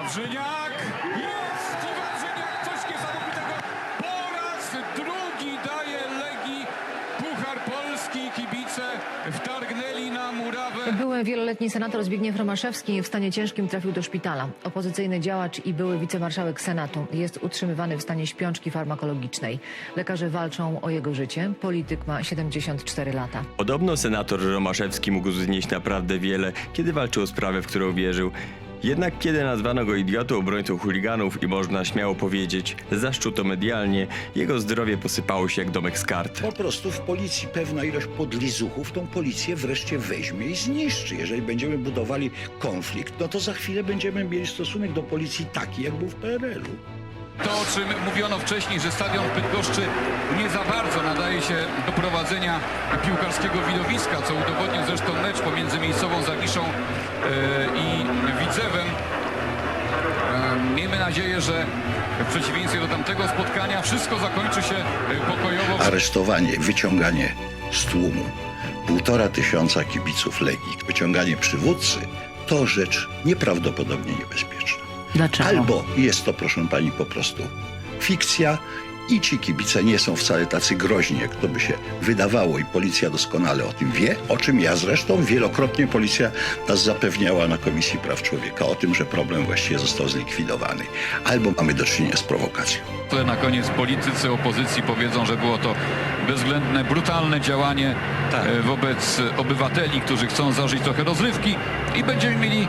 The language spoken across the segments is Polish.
Wawrzyniak! Jest i Wawrzyniak! Coś niesamowitego! Po raz drugi daje Legii Puchar Polski. Kibice wtargnęli na murawę. Były wieloletni senator Zbigniew Romaszewski w stanie ciężkim trafił do szpitala. Opozycyjny działacz i były wicemarszałek Senatu jest utrzymywany w stanie śpiączki farmakologicznej. Lekarze walczą o jego życie. Polityk ma 74 lata. Podobno senator Romaszewski mógł znieść naprawdę wiele, kiedy walczył o sprawę, w którą wierzył. Jednak kiedy nazwano go idiotą, obrońcą chuliganów i można śmiało powiedzieć, zaszczuto medialnie, jego zdrowie posypało się jak domek z kart. Po prostu w policji pewna ilość podlizuchów tą policję wreszcie weźmie i zniszczy. Jeżeli będziemy budowali konflikt, no to za chwilę będziemy mieli stosunek do policji taki, jak był w PRL-u. To, o czym mówiono wcześniej, że stadion w Bydgoszczy nie za bardzo nadaje się do prowadzenia piłkarskiego widowiska, co udowodnił zresztą mecz pomiędzy miejscową Zawiszą i Widzewem. Miejmy nadzieję, że w przeciwieństwie do tamtego spotkania wszystko zakończy się pokojowo. Aresztowanie, wyciąganie z tłumu 1500 kibiców Legii, wyciąganie przywódcy to rzecz nieprawdopodobnie niebezpieczna. Dlaczego? Albo jest to, proszę pani, po prostu fikcja i ci kibice nie są wcale tacy groźni, jak to by się wydawało i policja doskonale o tym wie, o czym ja zresztą wielokrotnie policja nas zapewniała na Komisji Praw Człowieka, o tym, że problem właściwie został zlikwidowany. Albo mamy do czynienia z prowokacją. Na koniec politycy opozycji powiedzą, że było to bezwzględne, brutalne działanie wobec obywateli, którzy chcą zażyć trochę rozrywki i będziemy mieli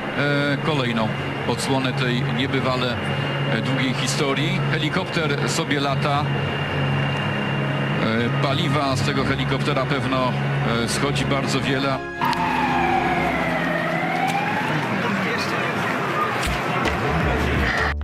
kolejną odsłonę tej niebywale długiej historii. Helikopter sobie lata. Paliwa z tego helikoptera pewno schodzi bardzo wiele.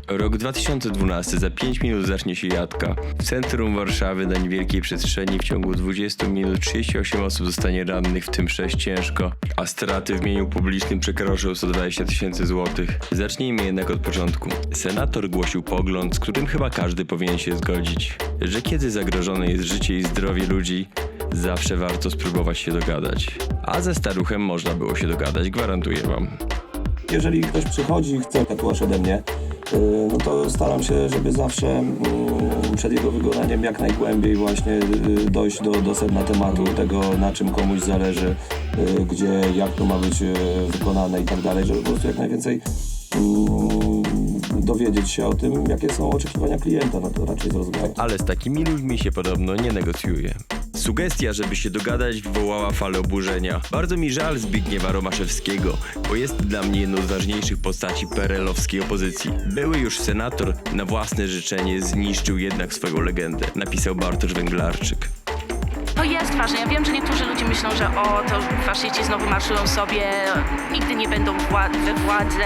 Rok 2012, za 5 minut zacznie się jadka. W centrum Warszawy na niewielkiej przestrzeni w ciągu 20 minut 38 osób zostanie rannych, w tym 6 ciężko, a straty w mieniu publicznym przekroczą 120 000 złotych. Zacznijmy jednak od początku. Senator głosił pogląd, z którym chyba każdy powinien się zgodzić, że kiedy zagrożone jest życie i zdrowie ludzi, zawsze warto spróbować się dogadać. A ze staruchem można było się dogadać, gwarantuję wam. Jeżeli ktoś przychodzi i chce tatuaż ode mnie, no to staram się, żeby zawsze przed jego wykonaniem jak najgłębiej właśnie dojść do sedna tematu, tego, na czym komuś zależy, gdzie, jak to ma być wykonane i tak dalej, żeby po prostu jak najwięcej dowiedzieć się o tym, jakie są oczekiwania klienta, no to raczej zrozumiałe. Ale z takimi ludźmi się podobno nie negocjuje. Sugestia, żeby się dogadać, wywołała falę oburzenia. Bardzo mi żal Zbigniewa Romaszewskiego, bo jest dla mnie jedną z ważniejszych postaci PRL-owskiej opozycji. Były już senator na własne życzenie zniszczył jednak swoją legendę, napisał Bartosz Węglarczyk. To jest ważne. Ja wiem, że niektórzy ludzie myślą, że to faszyści znowu marszują sobie, nigdy nie będą we władzy,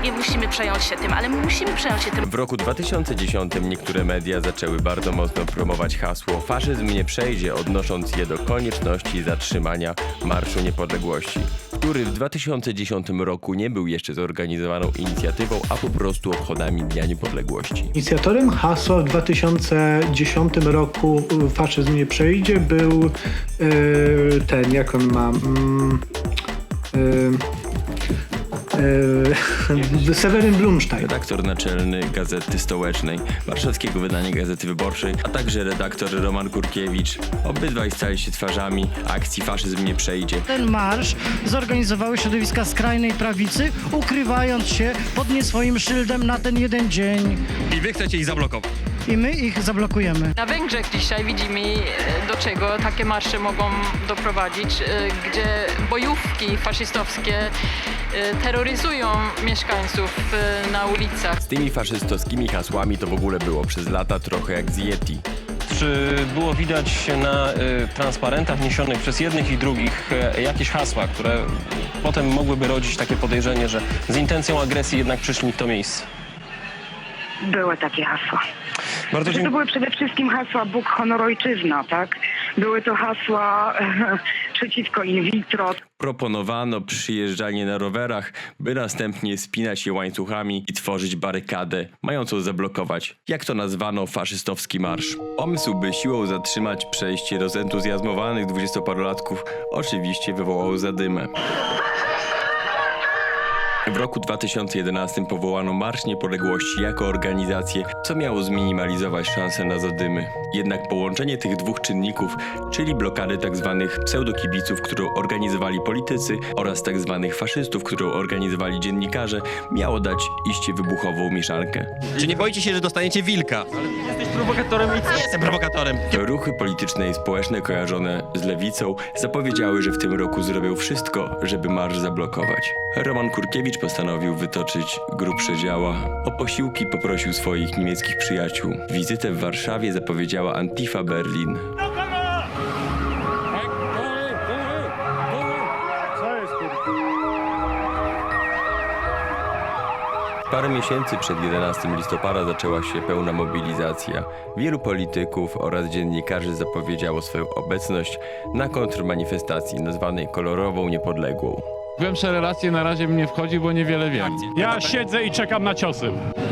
nie musimy przejąć się tym, ale my musimy przejąć się tym. W roku 2010 niektóre media zaczęły bardzo mocno promować hasło "Faszyzm nie przejdzie", odnosząc je do konieczności zatrzymania Marszu Niepodległości, który w 2010 roku nie był jeszcze zorganizowaną inicjatywą, a po prostu obchodami Dnia Niepodległości. Inicjatorem hasła w 2010 roku "Faszyzm nie przejdzie" był ten, jak on ma... Seweryn Blumstein. Redaktor naczelny Gazety Stołecznej, warszawskiego wydania Gazety Wyborczej, a także redaktor Roman Kurkiewicz. Obydwaj stali się twarzami akcji "Faszyzm nie przejdzie". Ten marsz zorganizowały środowiska skrajnej prawicy, ukrywając się pod nie swoim szyldem na ten jeden dzień. I wy chcecie ich zablokować? I my ich zablokujemy. Na Węgrzech dzisiaj widzimy, do czego takie marsze mogą doprowadzić, gdzie bojówki faszystowskie terroryzują mieszkańców na ulicach. Z tymi faszystowskimi hasłami to w ogóle było przez lata trochę jak z Yeti. Czy było widać na transparentach niesionych przez jednych i drugich jakieś hasła, które potem mogłyby rodzić takie podejrzenie, że z intencją agresji jednak przyszli w to miejsce? Były takie hasła. Bardzo To były przede wszystkim hasła Bóg, honor, ojczyzna, tak? Były to hasła przeciwko in vitro. Proponowano przyjeżdżanie na rowerach, by następnie spinać się łańcuchami i tworzyć barykadę, mającą zablokować, jak to nazwano, faszystowski marsz. Pomysł, by siłą zatrzymać przejście rozentuzjazmowanych 20-parolatków, oczywiście wywołał zadymę. W roku 2011 powołano Marsz Niepodległości jako organizację, co miało zminimalizować szanse na zadymy. Jednak połączenie tych dwóch czynników, czyli blokady tzw. pseudokibiców, którą organizowali politycy, oraz tzw. faszystów, którą organizowali dziennikarze, miało dać iście wybuchową mieszankę. Czy nie boicie się, że dostaniecie wilka? Ale jesteś prowokatorem i nie jestem prowokatorem. Ruchy polityczne i społeczne kojarzone z lewicą zapowiedziały, że w tym roku zrobią wszystko, żeby marsz zablokować. Roman Kurkiewicz postanowił wytoczyć grubsze działa. O posiłki poprosił swoich niemieckich przyjaciół. Wizytę w Warszawie zapowiedziała Antifa Berlin. Parę miesięcy przed 11 listopada zaczęła się pełna mobilizacja. Wielu polityków oraz dziennikarzy zapowiedziało swoją obecność na kontrmanifestacji nazwanej kolorową niepodległą. Głębsze relacje na razie mnie wchodzi, bo niewiele wiem. Ja siedzę i czekam na ciosy.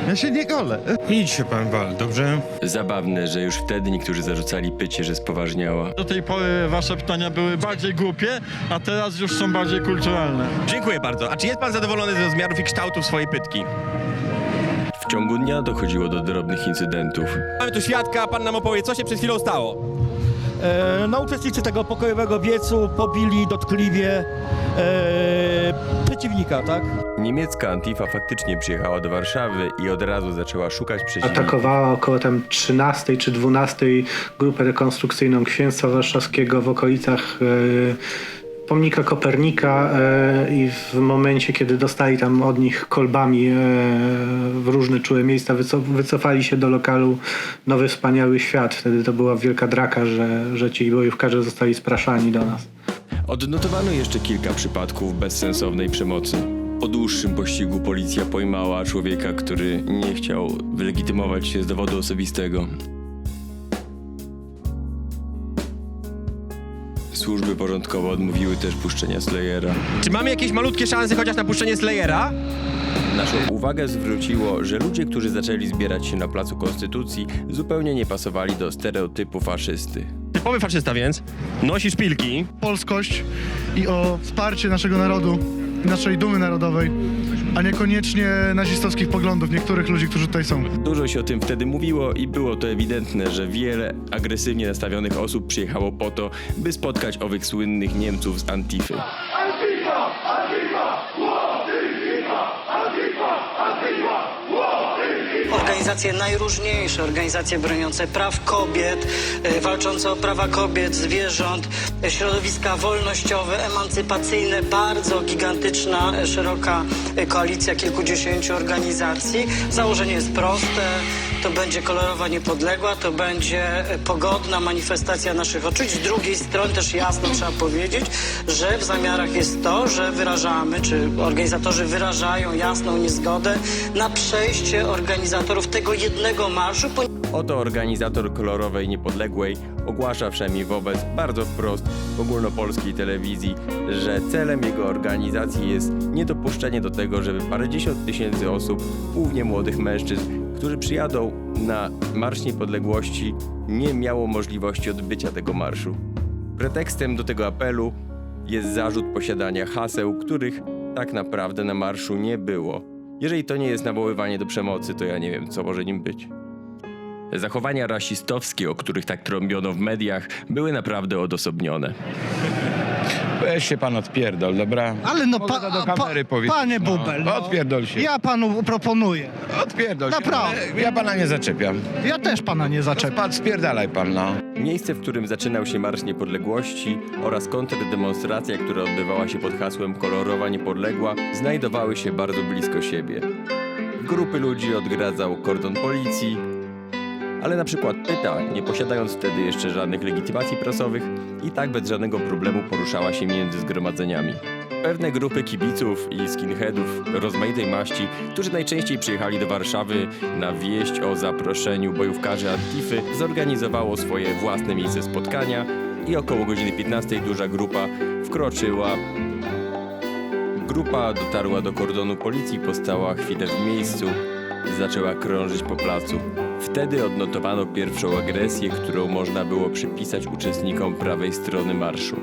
Ja się nie golę. Idź się pan wal, dobrze? Zabawne, że już wtedy niektórzy zarzucali Pycie, że spoważniała. Do tej pory wasze pytania były bardziej głupie, a teraz już są bardziej kulturalne. Dziękuję bardzo. A czy jest pan zadowolony z rozmiarów i kształtów swojej pytki? W ciągu dnia dochodziło do drobnych incydentów. Mamy tu świadka, pan nam opowie, co się przed chwilą stało. Uczestnicy tego pokojowego wiecu pobili dotkliwie przeciwnika, tak? Niemiecka Antifa faktycznie przyjechała do Warszawy i od razu zaczęła szukać przeciwników. Atakowała około tam 13 czy 12 grupę rekonstrukcyjną Księstwa Warszawskiego w okolicach pomnika Kopernika i w momencie, kiedy dostali tam od nich kolbami w różne czułe miejsca, wycofali się do lokalu Nowy Wspaniały Świat. Wtedy to była wielka draka, że ci bojówkarze zostali spraszani do nas. Odnotowano jeszcze kilka przypadków bezsensownej przemocy. Po dłuższym pościgu policja pojmała człowieka, który nie chciał wylegitymować się z dowodu osobistego. Służby porządkowe odmówiły też puszczenia Slayera. Czy mamy jakieś malutkie szanse chociaż na puszczenie Slayera? Naszą uwagę zwróciło, że ludzie, którzy zaczęli zbierać się na Placu Konstytucji, zupełnie nie pasowali do stereotypu faszysty. Typowy faszysta więc. Nosi szpilki. Polskość i o wsparcie naszego narodu i naszej dumy narodowej, a niekoniecznie nazistowskich poglądów niektórych ludzi, którzy tutaj są. Dużo się o tym wtedy mówiło i było to ewidentne, że wiele agresywnie nastawionych osób przyjechało po to, by spotkać owych słynnych Niemców z Antify. Antifa! Antifa! Antifa! Antifa! Antifa! Organizacje najróżniejsze, organizacje broniące praw kobiet, walczące o prawa kobiet, zwierząt, środowiska wolnościowe, emancypacyjne, bardzo gigantyczna, szeroka koalicja kilkudziesięciu organizacji. Założenie jest proste, to będzie kolorowa niepodległa, to będzie pogodna manifestacja naszych odczuć. Z drugiej strony też jasno trzeba powiedzieć, że w zamiarach jest to, że wyrażamy, czy organizatorzy wyrażają jasną niezgodę na przejście organizatorów tego jednego marszu. Oto organizator kolorowej niepodległej ogłasza wszemi wobec bardzo wprost w ogólnopolskiej telewizji, że celem jego organizacji jest niedopuszczenie do tego, żeby parędziesiąt tysięcy osób, głównie młodych mężczyzn, którzy przyjadą na Marsz Niepodległości, nie miało możliwości odbycia tego marszu. Pretekstem do tego apelu jest zarzut posiadania haseł, których tak naprawdę na marszu nie było. Jeżeli to nie jest nawoływanie do przemocy, to ja nie wiem, co może nim być. Zachowania rasistowskie, o których tak trąbiono w mediach, były naprawdę odosobnione. Weź się pan odpierdol, dobra? Ale no do kamery panie Bubel, odpierdol się. ja panu proponuję. Odpierdol się. Naprawdę. Ja pana nie zaczepiam. Ja też pana nie zaczepiam. Pan spierdalaj pan, no. Miejsce, w którym zaczynał się Marsz Niepodległości oraz kontrdemonstracja, która odbywała się pod hasłem Kolorowa Niepodległa, znajdowały się bardzo blisko siebie. Grupy ludzi odgradzał kordon policji, ale na przykład Pyta, nie posiadając wtedy jeszcze żadnych legitymacji prasowych, i tak bez żadnego problemu poruszała się między zgromadzeniami. Pewne grupy kibiców i skinheadów rozmaitej maści, którzy najczęściej przyjechali do Warszawy na wieść o zaproszeniu bojówkarzy Antify, zorganizowało swoje własne miejsce spotkania i około godziny 15 duża grupa wkroczyła. Grupa dotarła do kordonu policji, postała chwilę w miejscu, zaczęła krążyć po placu. Wtedy odnotowano pierwszą agresję, którą można było przypisać uczestnikom prawej strony marszu.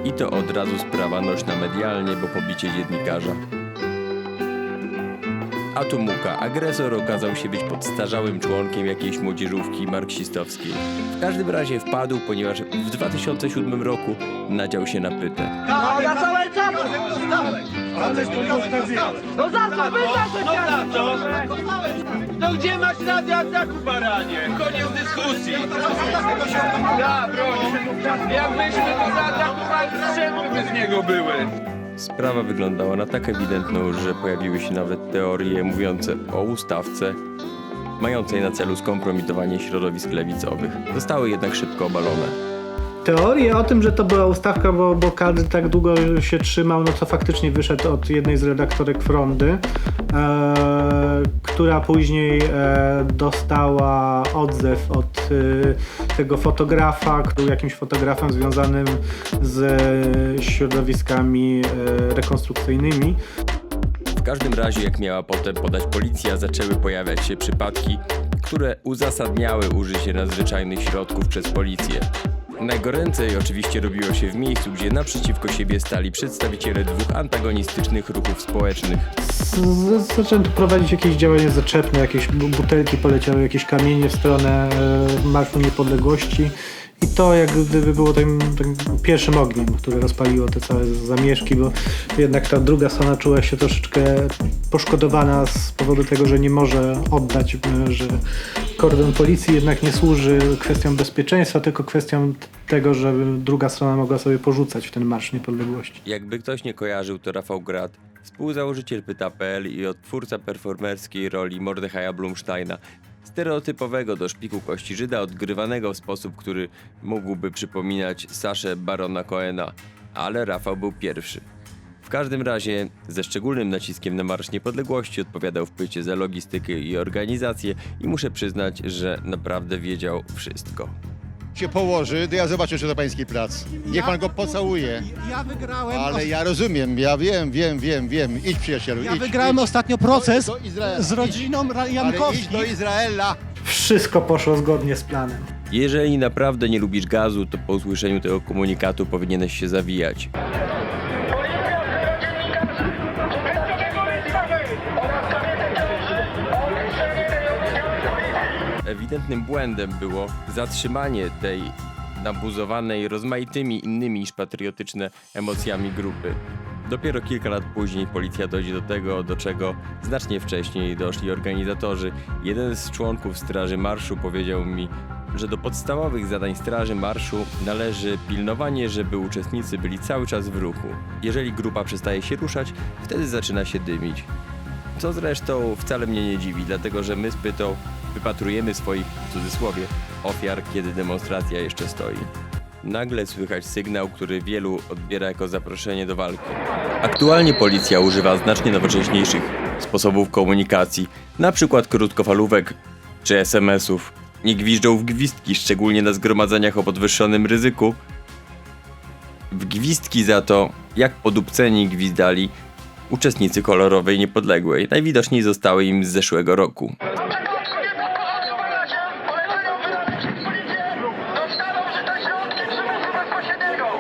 I to od razu sprawa nośna medialnie, bo pobicie dziennikarza. A tu muka. Agresor okazał się być podstarzałym członkiem jakiejś młodzieżówki marksistowskiej. W każdym razie wpadł, ponieważ w 2007 roku nadział się na pytę. No ja cały czas dostałeś! No za co No gdzie masz radiator, baranie? Koniec dyskusji. Ja, broń. Jakbyśmy go zaatakowali, strzelby by z niego były. Sprawa wyglądała na tak ewidentną, że pojawiły się nawet teorie mówiące o ustawce, mającej na celu skompromitowanie środowisk lewicowych. Zostały jednak szybko obalone. Teorie o tym, że to była ustawka, bo każdy tak długo się trzymał, no co faktycznie wyszedł od jednej z redaktorek Frondy, która później dostała odzew od tego fotografa, który był jakimś fotografem związanym z środowiskami rekonstrukcyjnymi. W każdym razie, jak miała potem podać policja, zaczęły pojawiać się przypadki, które uzasadniały użycie nadzwyczajnych środków przez policję. Najgoręcej oczywiście robiło się w miejscu, gdzie naprzeciwko siebie stali przedstawiciele dwóch antagonistycznych ruchów społecznych. Zaczęto prowadzić jakieś działania zaczepne, jakieś butelki poleciały, jakieś kamienie w stronę Marszu Niepodległości. I to jak gdyby było tym pierwszym ogniem, które rozpaliło te całe zamieszki, bo jednak ta druga strona czuła się troszeczkę poszkodowana z powodu tego, że nie może oddać, że kordon policji jednak nie służy kwestiom bezpieczeństwa, tylko kwestiom tego, żeby druga strona mogła sobie porzucać w ten Marsz Niepodległości. Jakby ktoś nie kojarzył, to Rafał Grad, współzałożyciel Pyta.pl i odtwórca performerskiej roli Mordechaja Blumsteina, stereotypowego do szpiku kości Żyda, odgrywanego w sposób, który mógłby przypominać Saszę Barona Cohena, ale Rafał był pierwszy. W każdym razie ze szczególnym naciskiem na Marsz Niepodległości odpowiadał w Pycie za logistykę i organizację i muszę przyznać, że naprawdę wiedział wszystko. Się położy, to ja zobaczę, czy to pański plac. Niech pan go pocałuje. Ja wygrałem. Ale ja rozumiem, ja wiem. Idź, przyjacielu, Ja idź. wygrałem ostatnio proces do Izraela. z rodziną Ale Jankowskich. idź do Izraela. Wszystko poszło zgodnie z planem. Jeżeli naprawdę nie lubisz gazu, to po usłyszeniu tego komunikatu powinieneś się zawijać. Ewidentnym błędem było zatrzymanie tej nabuzowanej rozmaitymi innymi niż patriotyczne emocjami grupy. Dopiero kilka lat później policja dojdzie do tego, do czego znacznie wcześniej doszli organizatorzy. Jeden z członków Straży Marszu powiedział mi, że do podstawowych zadań Straży Marszu należy pilnowanie, żeby uczestnicy byli cały czas w ruchu. Jeżeli grupa przestaje się ruszać, wtedy zaczyna się dymić. Co zresztą wcale mnie nie dziwi, dlatego że my z Pytą wypatrujemy swoich, w cudzysłowie, ofiar, kiedy demonstracja jeszcze stoi. Nagle słychać sygnał, który wielu odbiera jako zaproszenie do walki. Aktualnie policja używa znacznie nowocześniejszych sposobów komunikacji, na przykład krótkofalówek czy SMS-ów. Nie gwiżdżą w gwizdki, szczególnie na zgromadzeniach o podwyższonym ryzyku. W gwizdki za to, jak podupceni gwizdali uczestnicy kolorowej niepodległej. Najwidoczniej zostały im z zeszłego roku.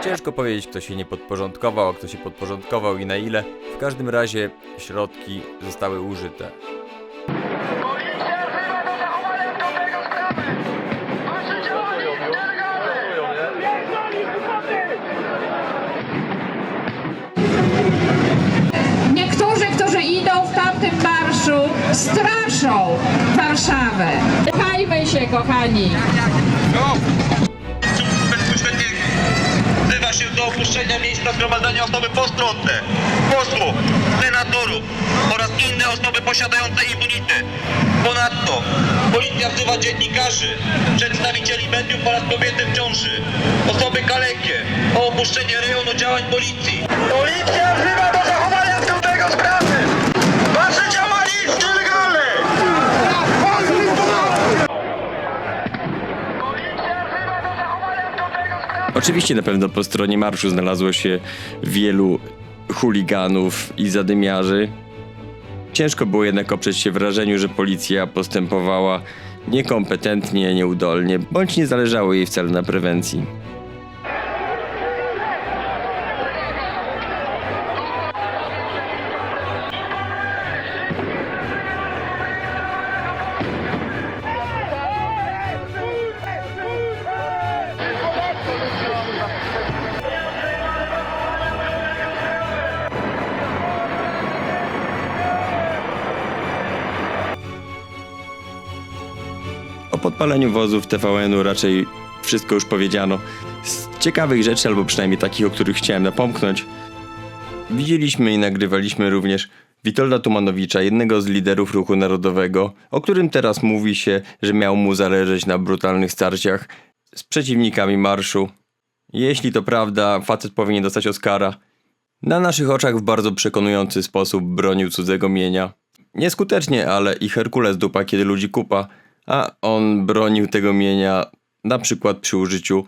Ciężko powiedzieć, kto się nie podporządkował, a kto się podporządkował i na ile. W każdym razie środki zostały użyte. Niektórzy, którzy idą w tamtym marszu, straszą Warszawę. Chajmy się, kochani. Wzywa się do opuszczenia miejsca zgromadzenia osoby postronne, posłów, senatorów oraz inne osoby posiadające immunitet. Ponadto policja wzywa dziennikarzy, przedstawicieli mediów oraz kobiety w ciąży, osoby kalekie o opuszczenie rejonu działań policji. Policja wzywa do zachowania skutego sprawy! Wasze działanie jest nielegalne! Oczywiście na pewno po stronie marszu znalazło się wielu chuliganów i zadymiarzy. Ciężko było jednak oprzeć się wrażeniu, że policja postępowała niekompetentnie, nieudolnie, bądź nie zależało jej wcale na prewencji. podpaleniu wozów TVN-u raczej wszystko już powiedziano. Z ciekawych rzeczy, albo przynajmniej takich, o których chciałem napomknąć, widzieliśmy i nagrywaliśmy również Witolda Tumanowicza, jednego z liderów Ruchu Narodowego, o którym teraz mówi się, że miał mu zależeć na brutalnych starciach z przeciwnikami marszu. Jeśli to prawda, facet powinien dostać Oscara. Na naszych oczach w bardzo przekonujący sposób bronił cudzego mienia. Nieskutecznie, ale i Herkules dupa, kiedy ludzi kupa, a on bronił tego mienia na przykład przy użyciu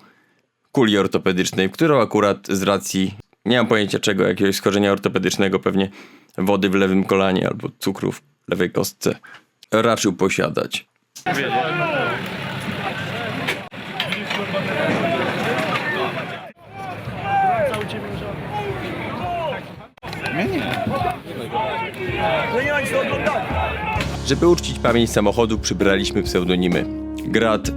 kuli ortopedycznej, którą akurat z racji, nie mam pojęcia czego, jakiegoś schorzenia ortopedycznego, pewnie wody w lewym kolanie albo cukru w lewej kostce, raczył posiadać. Żeby uczcić pamięć samochodu, przybraliśmy pseudonimy. Grat,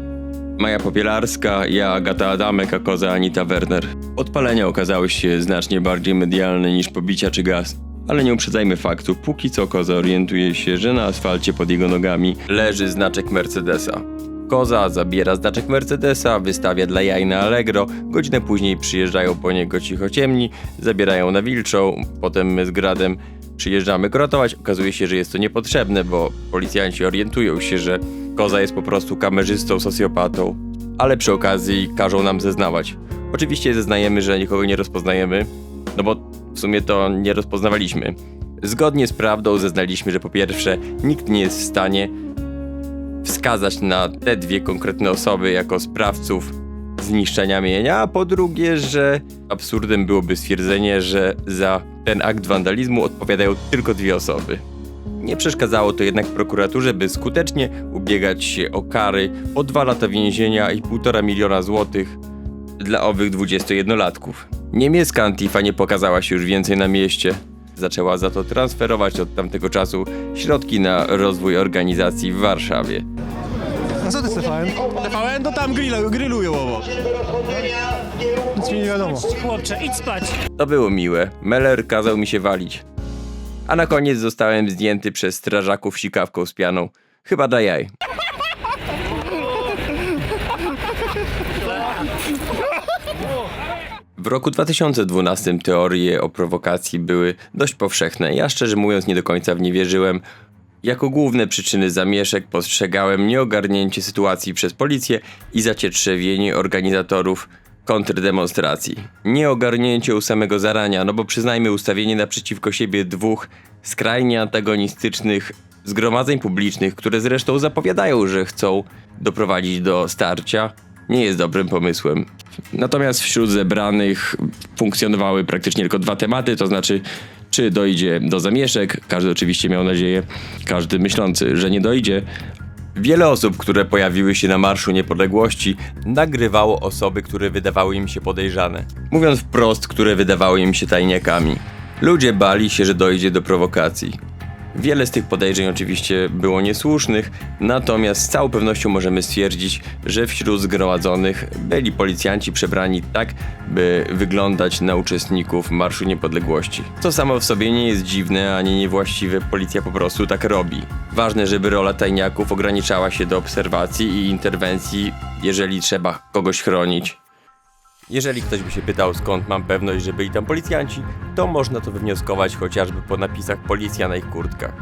Maja Popielarska, ja Agata Adamek, a koza Anita Werner. Odpalenia okazały się znacznie bardziej medialne niż pobicia czy gaz. Ale nie uprzedzajmy faktu, póki co koza orientuje się, że na asfalcie pod jego nogami leży znaczek Mercedesa. Koza zabiera znaczek Mercedesa, wystawia dla jaj na Allegro, godzinę później przyjeżdżają po niego cichociemni, zabierają na Wilczą, potem my z Gradem przyjeżdżamy go ratować. Okazuje się, że jest to niepotrzebne, bo policjanci orientują się, że koza jest po prostu kamerzystą, socjopatą, ale przy okazji każą nam zeznawać. Oczywiście zeznajemy, że nikogo nie rozpoznajemy, no bo w sumie to nie rozpoznawaliśmy. Zgodnie z prawdą zeznaliśmy, że po pierwsze nikt nie jest w stanie wskazać na te dwie konkretne osoby jako sprawców zniszczenia mienia, a po drugie, że absurdem byłoby stwierdzenie, że za ten akt wandalizmu odpowiadają tylko dwie osoby. Nie przeszkadzało to jednak prokuraturze, by skutecznie ubiegać się o kary po 2 lata więzienia i 1,5 miliona złotych dla owych 21-latków. Niemiecka Antifa nie pokazała się już więcej na mieście. Zaczęła za to transferować od tamtego czasu środki na rozwój organizacji w Warszawie. A co to jest TVN? TVN to tam grillują obok. Nic mi nie wiadomo. Chłopcze, idź spać. To było miłe. Meller kazał mi się walić. A na koniec zostałem zdjęty przez strażaków sikawką z pianą. Chyba da jaj. W roku 2012 teorie o prowokacji były dość powszechne. Ja szczerze mówiąc nie do końca w nie wierzyłem. Jako główne przyczyny zamieszek postrzegałem nieogarnięcie sytuacji przez policję i zacietrzewienie organizatorów kontrdemonstracji. Nieogarnięcie u samego zarania, no bo przyznajmy, ustawienie naprzeciwko siebie dwóch skrajnie antagonistycznych zgromadzeń publicznych, które zresztą zapowiadają, że chcą doprowadzić do starcia, nie jest dobrym pomysłem. Natomiast wśród zebranych funkcjonowały praktycznie tylko 2 tematy, to znaczy czy dojdzie do zamieszek, każdy oczywiście miał nadzieję, każdy myślący, że nie dojdzie. Wiele osób, które pojawiły się na Marszu Niepodległości, nagrywało osoby, które wydawały im się podejrzane. Mówiąc wprost, które wydawały im się tajniakami. Ludzie bali się, że dojdzie do prowokacji. Wiele z tych podejrzeń oczywiście było niesłusznych, natomiast z całą pewnością możemy stwierdzić, że wśród zgromadzonych byli policjanci przebrani tak, by wyglądać na uczestników Marszu Niepodległości. Co samo w sobie nie jest dziwne ani niewłaściwe, policja po prostu tak robi. Ważne, żeby rola tajniaków ograniczała się do obserwacji i interwencji, jeżeli trzeba kogoś chronić. Jeżeli ktoś by się pytał, skąd mam pewność, że byli tam policjanci, to można to wywnioskować chociażby po napisach policja na ich kurtkach.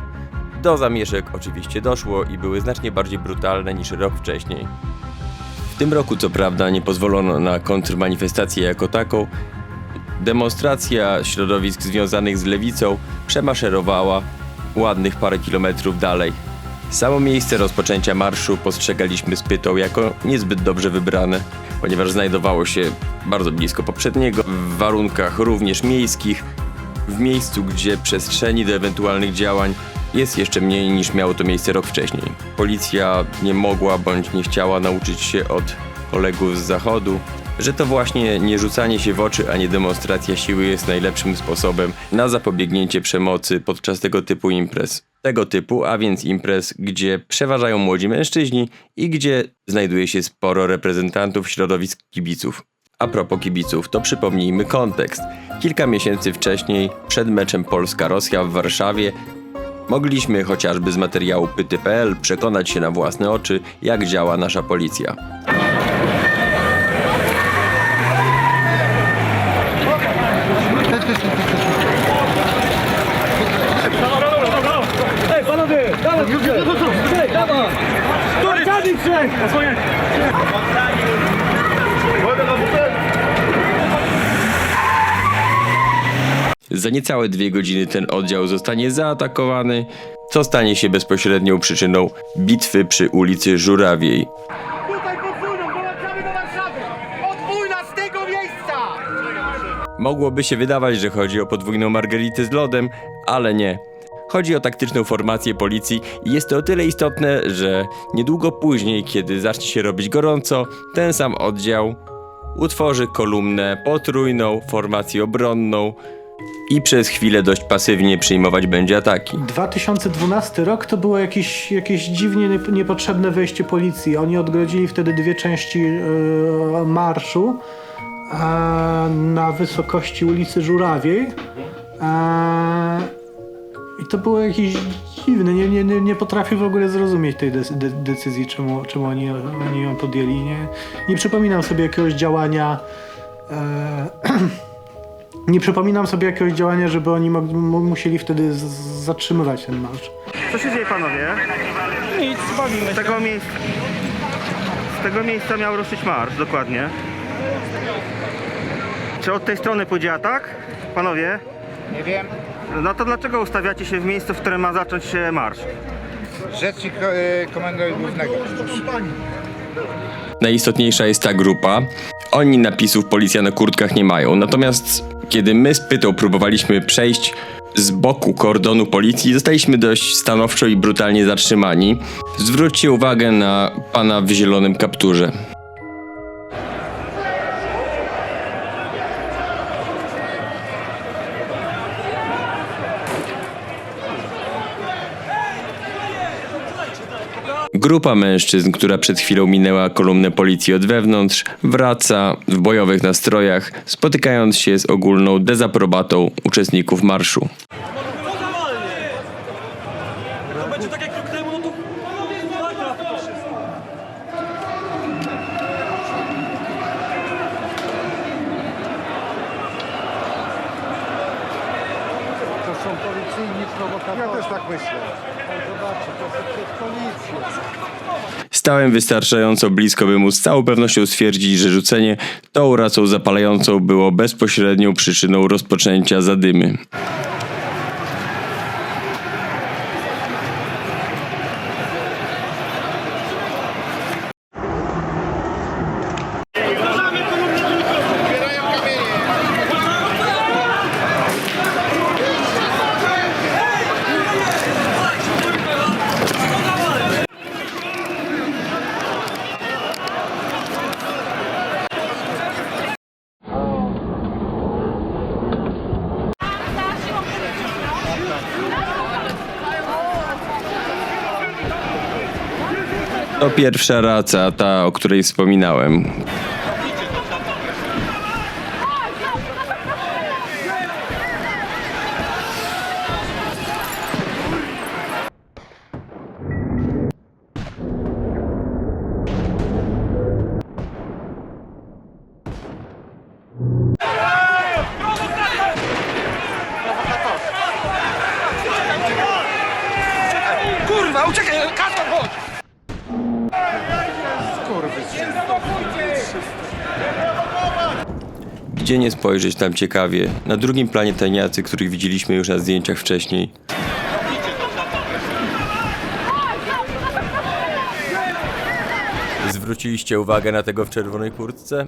Do zamieszek oczywiście doszło i były znacznie bardziej brutalne niż rok wcześniej. W tym roku co prawda nie pozwolono na kontrmanifestację jako taką. Demonstracja środowisk związanych z lewicą przemaszerowała ładnych parę kilometrów dalej. Samo miejsce rozpoczęcia marszu postrzegaliśmy z pytą jako niezbyt dobrze wybrane, ponieważ znajdowało się bardzo blisko poprzedniego, w warunkach również miejskich, w miejscu, gdzie przestrzeni do ewentualnych działań jest jeszcze mniej niż miało to miejsce rok wcześniej. Policja nie mogła bądź nie chciała nauczyć się od kolegów z zachodu, że to właśnie nie rzucanie się w oczy, a nie demonstracja siły jest najlepszym sposobem na zapobiegnięcie przemocy podczas tego typu imprez. Tego typu, a więc imprez, gdzie przeważają młodzi mężczyźni i gdzie znajduje się sporo reprezentantów środowisk kibiców. A propos kibiców, to przypomnijmy kontekst. Kilka miesięcy wcześniej, przed meczem Polska-Rosja w Warszawie, Mogliśmy chociażby z materiału pyty.pl przekonać się na własne oczy, jak działa nasza policja. Ej, panowie! Dawaj, dawaj! Który czarnik trzech! Za niecałe 2 godziny ten oddział zostanie zaatakowany, co stanie się bezpośrednią przyczyną bitwy przy ulicy Żurawiej. Tutaj podwójną, dołączamy do Warszawy! Podwójna z tego miejsca! Mogłoby się wydawać, że chodzi o podwójną margaritę z lodem, ale nie. Chodzi o taktyczną formację policji i jest to o tyle istotne, że niedługo później, kiedy zacznie się robić gorąco, ten sam oddział utworzy kolumnę potrójną, formację obronną i przez chwilę dość pasywnie przyjmować będzie ataki. 2012 rok to było jakieś dziwnie niepotrzebne wejście policji. Oni odgrodzili wtedy 2 części marszu na wysokości ulicy Żurawiej. I to było jakieś dziwne. Nie potrafię w ogóle zrozumieć tej decyzji, czemu oni ją podjęli. Nie przypominam sobie jakiegoś działania. Nie przypominam sobie jakiegoś działania, żeby oni musieli wtedy zatrzymywać ten marsz. Co się dzieje, panowie? Nic, bawimy się. Z tego miejsca miał ruszyć marsz, dokładnie. Czy od tej strony pójdzie atak? Panowie? Nie wiem. No to dlaczego ustawiacie się w miejscu, w którym ma zacząć się marsz? Rzecznik Komendy Głównego. Najistotniejsza jest ta grupa. Oni napisów policja na kurtkach nie mają. Natomiast kiedy my z Pytą próbowaliśmy przejść z boku kordonu policji, zostaliśmy dość stanowczo i brutalnie zatrzymani. Zwróćcie uwagę na pana w zielonym kapturze. Grupa mężczyzn, która przed chwilą minęła kolumnę policji od wewnątrz, wraca w bojowych nastrojach, spotykając się z ogólną dezaprobatą uczestników marszu. To będzie tak jak rok temu, no to... To są policyjni prowokatorzy. Ja też tak myślę. Zobaczcie, to jest policja. Stałem wystarczająco blisko, by móc z całą pewnością stwierdzić, że rzucenie tą racą zapalającą było bezpośrednią przyczyną rozpoczęcia zadymy. To pierwsza raca, ta, o której wspominałem. Kurwa, uciekaj! Kasper, chodź! Gdzie nie spojrzeć, tam ciekawie. Na drugim planie tajniacy, których widzieliśmy już na zdjęciach wcześniej. Zwróciliście uwagę na tego w czerwonej kurtce?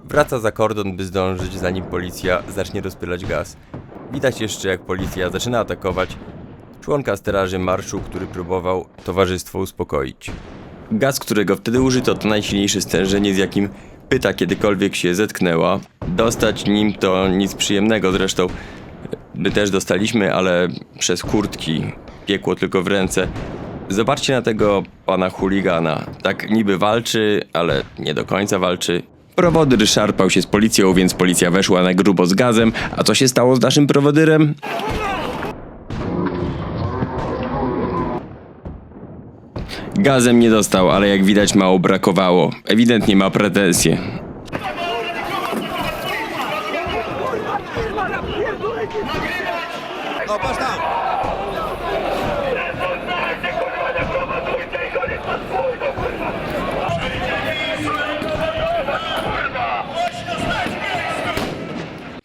Wraca za kordon, by zdążyć, zanim policja zacznie rozpylać gaz. Widać jeszcze, jak policja zaczyna atakować członka straży marszu, który próbował towarzystwo uspokoić. Gaz, którego wtedy użyto, to najsilniejsze stężenie, z jakim Pyta kiedykolwiek się zetknęła. Dostać nim to nic przyjemnego, zresztą my też dostaliśmy, ale przez kurtki, piekło tylko w ręce. Zobaczcie na tego pana chuligana. Tak niby walczy, ale nie do końca walczy. Prowodyr szarpał się z policją, więc policja weszła na grubo z gazem. A co się stało z naszym prowodyrem? Gazem nie dostał, ale jak widać mało brakowało. Ewidentnie ma pretensje. No patrz tam!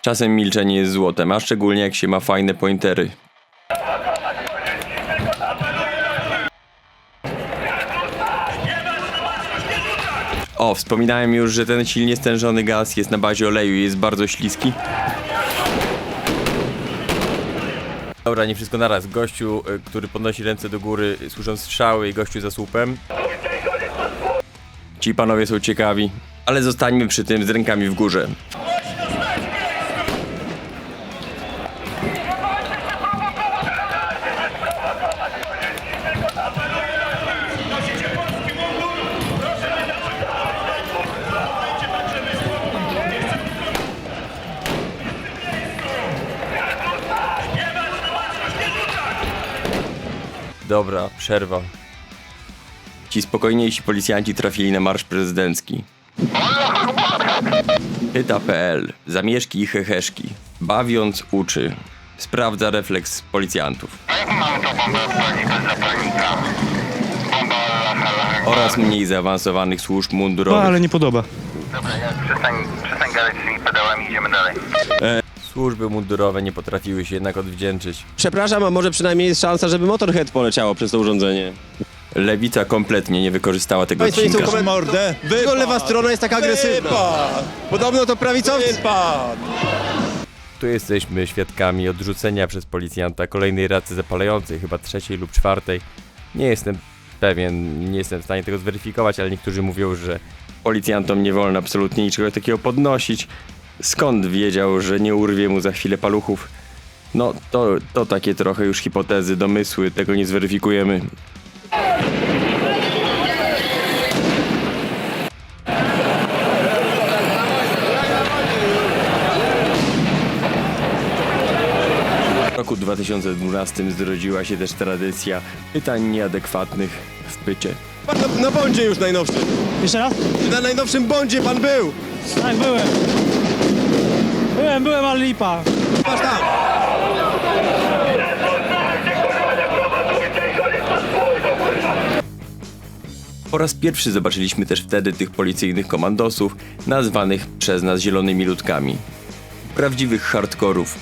Czasem milczenie jest złotem, a szczególnie jak się ma fajne pointery. O, wspominałem już, że ten silnie stężony gaz jest na bazie oleju i jest bardzo śliski. Dobra, nie wszystko naraz. Gościu, który podnosi ręce do góry, słyszą strzały i gościu za słupem. Ci panowie są ciekawi, ale zostańmy przy tym z rękami w górze. Dobra, przerwa. Ci spokojniejsi policjanci trafili na marsz prezydencki. Pyta.pl. Zamieszki i heheszki. Bawiąc uczy. Sprawdza refleks policjantów. Oraz mniej zaawansowanych służb mundurowych. No, ale nie podoba. Dobra, przestań gadać z tymi pedałami, idziemy dalej. Służby mundurowe nie potrafiły się jednak odwdzięczyć. Przepraszam, a może przynajmniej jest szansa, żeby Motorhead poleciało przez to urządzenie? Lewica kompletnie nie wykorzystała tego odcinka. Mordę. Tylko lewa strona jest taka agresywna. Podobno to prawicowcy. Tu jesteśmy świadkami odrzucenia przez policjanta kolejnej racy zapalającej, chyba 3. lub 4. Nie jestem pewien, nie jestem w stanie tego zweryfikować, ale niektórzy mówią, że policjantom nie wolno absolutnie niczego takiego podnosić. Skąd wiedział, że nie urwie mu za chwilę paluchów? No, to takie trochę już hipotezy, domysły, tego nie zweryfikujemy. W roku 2012 zrodziła się też tradycja pytań nieadekwatnych w pycie. Pan na Bondzie już najnowszym. Jeszcze raz? Na najnowszym Bondzie pan był. Tak, byłem. Byłem, ale lipa. Patrz tam. Po raz pierwszy zobaczyliśmy też wtedy tych policyjnych komandosów, nazwanych przez nas zielonymi ludkami. Prawdziwych hardkorów.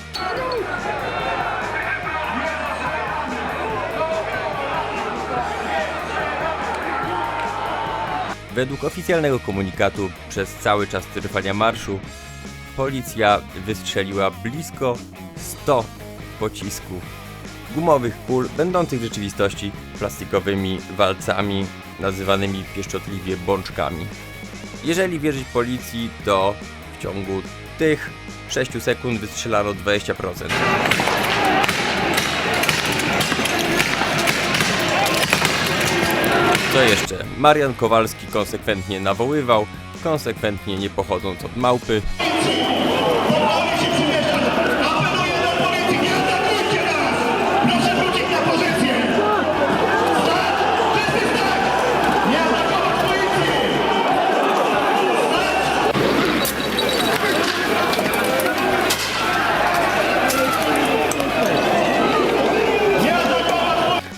Według oficjalnego komunikatu przez cały czas trwania marszu policja wystrzeliła blisko 100 pocisków gumowych kul, będących w rzeczywistości plastikowymi walcami, nazywanymi pieszczotliwie bączkami. Jeżeli wierzyć policji, to w ciągu tych 6 sekund wystrzelano 20%. Co jeszcze? Marian Kowalski konsekwentnie nawoływał, konsekwentnie nie pochodząc od małpy.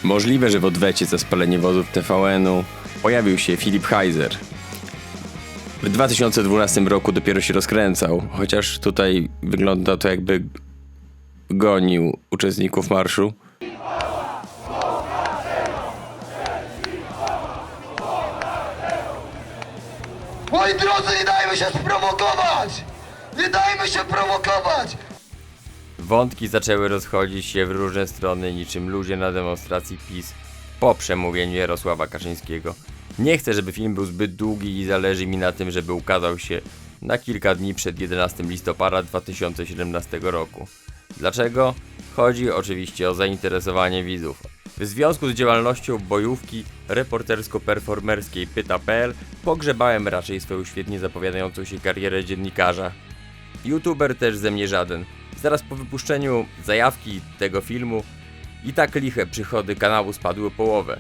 Możliwe, że w odwecie za spalenie wozów TVN-u pojawił się Filip Heiser. W 2012 roku dopiero się rozkręcał, chociaż tutaj wygląda to, jakby gonił uczestników marszu. Moi drodzy, nie dajmy się sprowokować! Nie dajmy się prowokować! Wątki zaczęły rozchodzić się w różne strony, niczym ludzie na demonstracji PiS po przemówieniu Jarosława Kaczyńskiego. Nie chcę, żeby film był zbyt długi i zależy mi na tym, żeby ukazał się na kilka dni przed 11 listopada 2017 roku. Dlaczego? Chodzi oczywiście o zainteresowanie widzów. W związku z działalnością bojówki reportersko-performerskiej Pyta.pl pogrzebałem raczej swoją świetnie zapowiadającą się karierę dziennikarza. YouTuber też ze mnie żaden. Zaraz po wypuszczeniu zajawki tego filmu i tak liche przychody kanału spadły o połowę.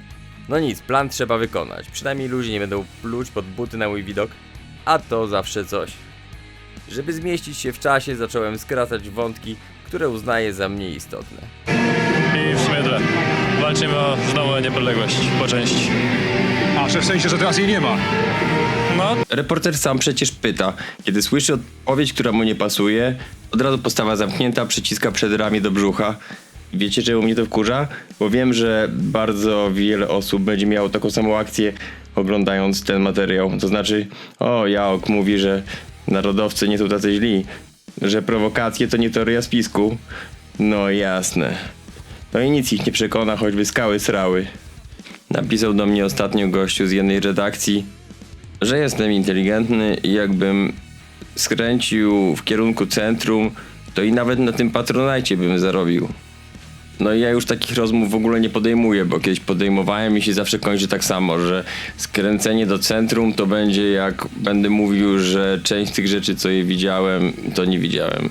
No nic, plan trzeba wykonać. Przynajmniej ludzie nie będą pluć pod buty na mój widok, a to zawsze coś. Żeby zmieścić się w czasie, zacząłem skracać wątki, które uznaję za mniej istotne. I w sumie tyle. Walczymy znowu o niepodległość, po części. A, że w sensie, że teraz jej nie ma. No. Reporter sam przecież pyta. Kiedy słyszy odpowiedź, która mu nie pasuje, od razu postawa zamknięta, przyciska przed ramię do brzucha. Wiecie, czemu mnie to wkurza? Bo wiem, że bardzo wiele osób będzie miało taką samą akcję, oglądając ten materiał. To znaczy, Jaok mówi, że narodowcy nie są tacy źli, że prowokacje to nie teoria spisku. No jasne. No i nic ich nie przekona, choćby skały srały. Napisał do mnie ostatnio gościu z jednej redakcji, że jestem inteligentny i jakbym skręcił w kierunku centrum, to i nawet na tym Patronajcie bym zarobił. No i ja już takich rozmów w ogóle nie podejmuję, bo kiedyś podejmowałem i się zawsze kończy tak samo, że skręcenie do centrum to będzie jak będę mówił, że część z tych rzeczy, co je widziałem, to nie widziałem.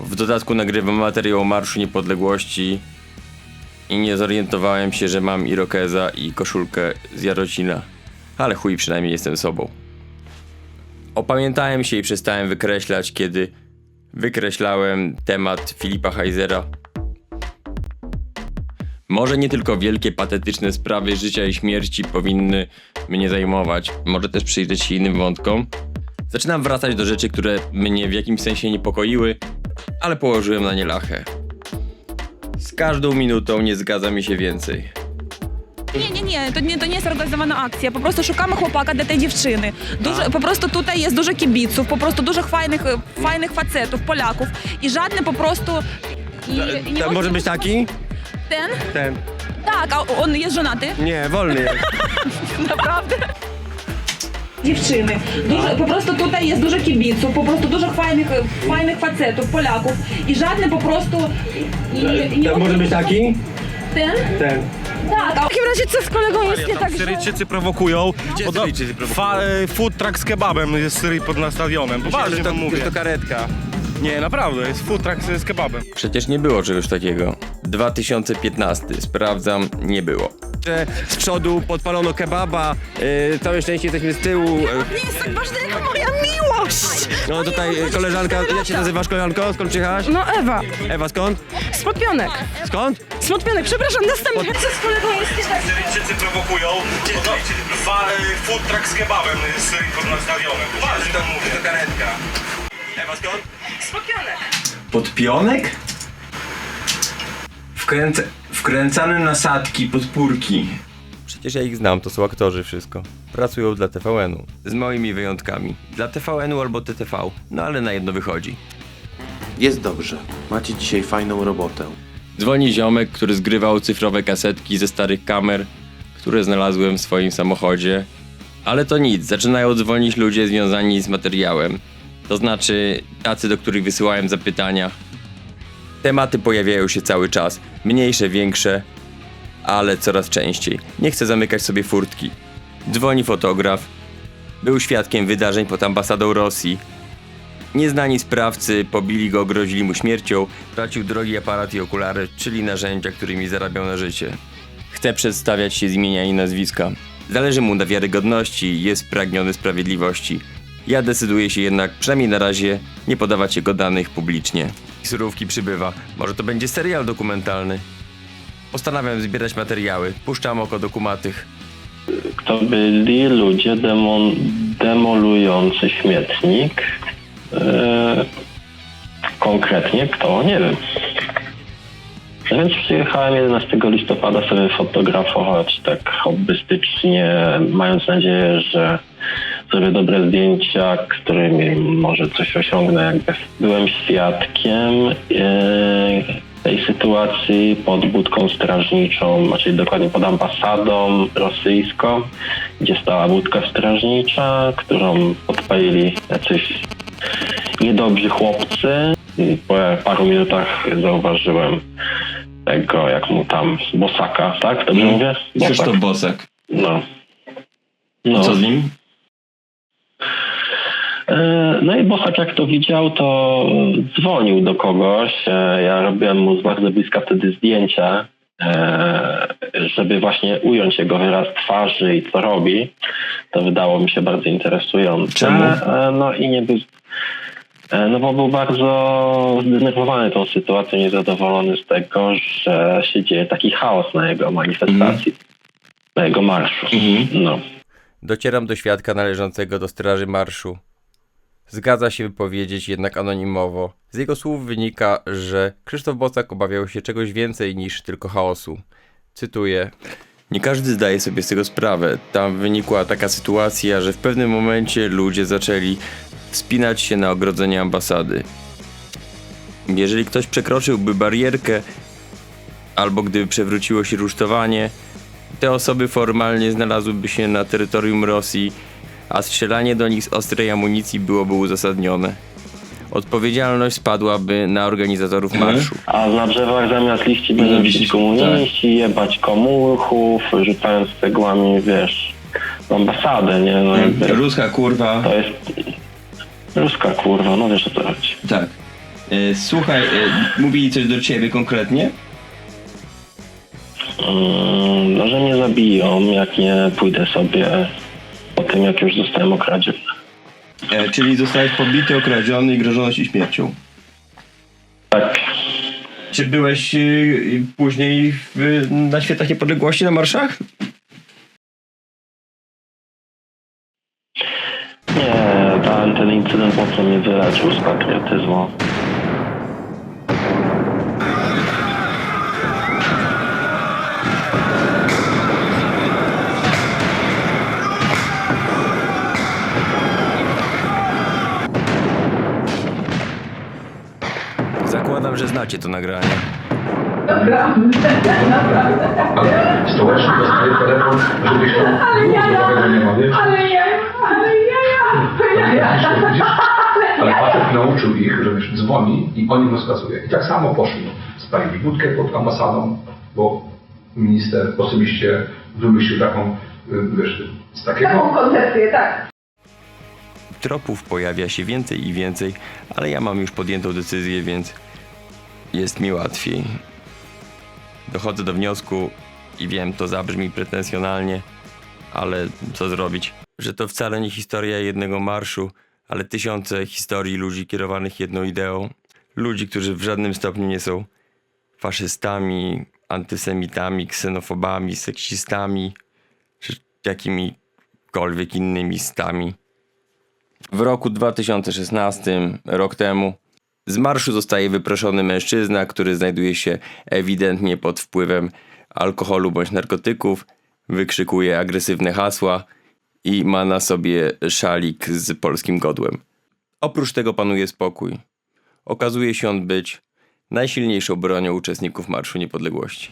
W dodatku nagrywam materiał o Marszu Niepodległości i nie zorientowałem się, że mam irokeza i koszulkę z Jarocina. Ale chuj, przynajmniej jestem sobą. Opamiętałem się i przestałem wykreślać, kiedy wykreślałem temat Filipa Heisera. Może nie tylko wielkie, patetyczne sprawy życia i śmierci powinny mnie zajmować. Może też przyjrzeć się innym wątkom. Zaczynam wracać do rzeczy, które mnie w jakimś sensie niepokoiły, ale położyłem na nie lachę. Z każdą minutą nie zgadza mi się więcej. Nie, to nie jest organizowana akcja. Po prostu szukamy chłopaka dla tej dziewczyny. Po prostu tutaj jest dużo kibiców, po prostu dużo fajnych facetów, Polaków i żadne po prostu... To może być taki? Ten? Tak, a on jest żonaty? Nie, wolny jest. Naprawdę? Dziewczyny. Po prostu tutaj jest dużo kibiców, po prostu dużo fajnych facetów, Polaków i żadne po prostu... To może być taki? Ten? Tak, a w takim razie co z kolegą jest nie tak, że... Syryjczycy prowokują. Gdzie Syryjczycy prowokują? Food truck z kebabem jest w Syrii pod stadionem. Poważnie to mówię. To karetka. Nie, naprawdę, jest food truck z kebabem. Przecież nie było czegoś takiego. 2015. Sprawdzam, nie było. Z przodu podpalono kebaba, całe szczęście jesteśmy z tyłu. Nie jest tak ważne jak moja miłość! No tutaj koleżanka, jak się nazywasz koleżanko? Skąd przyjechałaś? No Ewa. Ewa skąd? Z Podpionek. Skąd? Z Podpionek, przepraszam, następnie. Co z kolegą jest nie tak? Syryjczycy prowokują. Food truck z kebabem jest w Syrii pod stadionem. Poważnie to mówię. To karetka. Ewa skąd? Z Podpionek. Podpionek? Wkręcane nasadki, podpórki. Przecież ja ich znam, to są aktorzy wszystko. Pracują dla TVN-u. Z małymi wyjątkami. Dla TVN-u albo TTV. No ale na jedno wychodzi. Jest dobrze. Macie dzisiaj fajną robotę. Dzwoni ziomek, który zgrywał cyfrowe kasetki ze starych kamer, które znalazłem w swoim samochodzie. Ale to nic, zaczynają dzwonić ludzie związani z materiałem. To znaczy tacy, do których wysyłałem zapytania. Tematy pojawiają się cały czas, mniejsze, większe, ale coraz częściej. Nie chcę zamykać sobie furtki. Dzwoni fotograf. Był świadkiem wydarzeń pod ambasadą Rosji. Nieznani sprawcy pobili go, grozili mu śmiercią, tracił drogi aparat i okulary, czyli narzędzia, którymi zarabiał na życie. Chce przedstawiać się z imienia i nazwiska. Zależy mu na wiarygodności, jest pragniony sprawiedliwości. Ja decyduję się jednak, przynajmniej na razie, nie podawać jego danych publicznie. Surówki przybywa. Może to będzie serial dokumentalny. Postanawiam zbierać materiały. Puszczam oko do kumatych. To byli ludzie demolujący śmietnik. Konkretnie kto? Nie wiem. Więc przyjechałem 11 listopada sobie fotografować tak hobbystycznie, mając nadzieję, że zrobię dobre zdjęcia, którymi może coś osiągnę. Jakby byłem świadkiem tej sytuacji pod budką strażniczą, czyli dokładnie pod ambasadą rosyjską, gdzie stała budka strażnicza, którą podpalili jacyś niedobrzy chłopcy. I po paru minutach zauważyłem tego, jak mu tam, Bosaka, tak? Dobrze mówię? Krzysztof Bosak. No. Co z nim? No i Bosak jak to widział, to dzwonił do kogoś. Ja robiłem mu z bardzo bliska wtedy zdjęcia, żeby właśnie ująć jego wyraz twarzy i co robi. To wydało mi się bardzo interesujące. Czemu? No i nie był... No bo był bardzo zdenerwowany tą sytuacją, niezadowolony z tego, że się dzieje taki chaos na jego manifestacji, na jego marszu. No. Docieram do świadka należącego do straży marszu. Zgadza się wypowiedzieć jednak anonimowo. Z jego słów wynika, że Krzysztof Bosak obawiał się czegoś więcej niż tylko chaosu. Cytuję. Nie każdy zdaje sobie z tego sprawę. Tam wynikła taka sytuacja, że w pewnym momencie ludzie zaczęli wspinać się na ogrodzenie ambasady. Jeżeli ktoś przekroczyłby barierkę, albo gdyby przewróciło się rusztowanie, te osoby formalnie znalazłyby się na terytorium Rosji, a strzelanie do nich z ostrej amunicji byłoby uzasadnione. Odpowiedzialność spadłaby na organizatorów marszu. A na drzewach zamiast liści będą wisieć komuniści, jebać komuchów, rzucając cegłami, wiesz, w ambasadę, nie? No jakby, Ruska kurwa. to jest... Ruska kurwa, no wiesz o co chodzi. Tak. Słuchaj, mówili coś do ciebie konkretnie? No, że mnie zabiją, jak nie pójdę sobie po tym, jak już zostałem okradziony. Czyli zostałeś pobity, okradziony i grożono ci śmiercią. Tak. Czy byłeś później na świętach niepodległości, na marszach? Nie, ten incydent mocno mnie wyleczył z patriotyzmu. Zakładam, że znacie to nagranie. Stołeczny dostaje telefon, żebyś tam nie ma, wiesz? Ale facet nauczył ich, że wiesz, dzwoni i on im rozkazuje. I tak samo poszli. Spalili budkę pod ambasadą, bo minister osobiście wymyślił taką, wiesz, z takiego... Taką koncepcję, tak. Tropów pojawia się więcej i więcej, ale ja mam już podjętą decyzję, więc jest mi łatwiej. Dochodzę do wniosku i wiem, to zabrzmi pretensjonalnie, ale co zrobić? Że to wcale nie historia jednego marszu, ale tysiące historii ludzi kierowanych jedną ideą. Ludzi, którzy w żadnym stopniu nie są faszystami, antysemitami, ksenofobami, seksistami, czy jakimikolwiek innymi stami. W roku 2016, rok temu, z marszu zostaje wyproszony mężczyzna, który znajduje się ewidentnie pod wpływem alkoholu bądź narkotyków, wykrzykuje agresywne hasła i ma na sobie szalik z polskim godłem. Oprócz tego panuje spokój. Okazuje się on być najsilniejszą bronią uczestników Marszu Niepodległości.